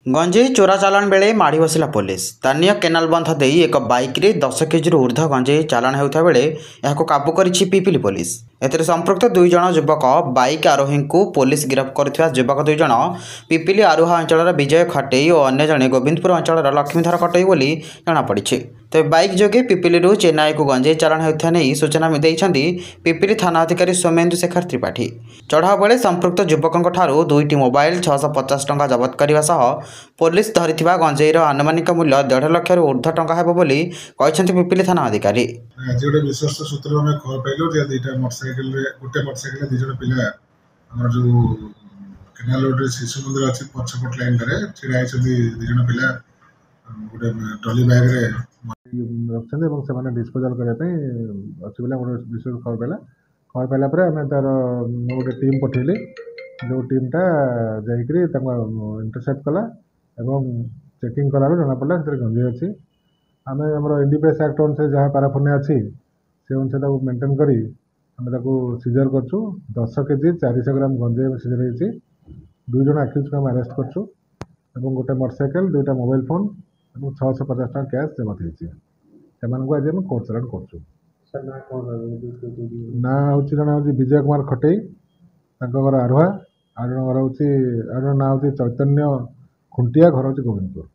गंजेई चोरा चालाण बेले माड़ी बसिला पुलिस। स्थानीय केनाल बंध दे एक बाइक रे 10 केजी ऊर्ध्व गंजेई चालाण होता बेले यह काबू करिछि पिपिली पुलिस। एथिरे संपृक्त 2 जण युवक बाइक आरोही को पुलिस गिरफ्त करथिबा युवक 2 जण पिपिली आरुहा अंचल विजय खटेई और अन्य जणे गोविंदपुर अंचल लक्ष्मीधर खटेई बोली जना पड़िछि। तेज बाइक जोगे पिपिली चेन्नई को गंजेई चालाण होता नहीं सूचना देइछन्ति पिपिली थाना अधिकारी सोमेन्दु शेखर त्रिपाठी। चढ़ाऊ बेले संपृक्त युवकों ठारू 2टी मोबाइल 650 टंका जबत करने सह पुलिस धरिथिबा गंजेईर आनुमानिक मूल्य 1.5 लाख ऊर्ध्व टंका हेबो बोली कहछन्ति पिपिली थाना अधिकारी। आज गोटे विश्वस्त सूत्र में खबर पाइलु जे दुईटा मोटरसाइकिल रे गोटे मोटरसाइकिल दु जण पिला हमर जो केनाल रोड रे शिशु मंदिर अछि पछपट लाइन करे छिड़ा आइछन्ति दु जण पिला गोटे ट्रॉली बैग रे रखछन्ति এবং ସେମାନେ डिस्पोजल କରିବା ପାଇଁ ଅଛି बोला गोटे विशेष खबर पाइला ପରେ ଆମେ तार गोटे टीम पठेली जो टीम टा जाइकरी इंटरसेप्ट कला एवं चेकिंग कला जना पड़ा से गंजेई अच्छी आम आम एनडीपीएस एक्ट अनुसार जहाँ पाराफोनिया अच्छी से अनुसार मेंटेन करी आम सीजर करछु 10 केजी 400 ग्राम गंजेई सीजर होती 2 जण आक्यूज को अरेस्ट करछु एवं गोटे मोटरसाइकिल 2टा मोबाइल फोन और 650 टका कैश जबत होती आज आम कोर्ट चालाण करछु। ना हूँ जना हूँ विजय कुमार खटेई घर आरुहा आर घर हूँ ना हूँ चैतन्य खुंटिया घर हूँ गोविंदपुर।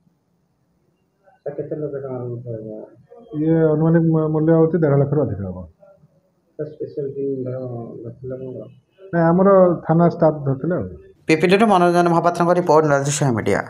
ये अनुमानिक मूल्य हूँ 1.5 लाख अधिक हम ना आमर थाना स्टाफ धरते। पिपिली मनोरंजन महापात्र रिपोर्ट मीडिया।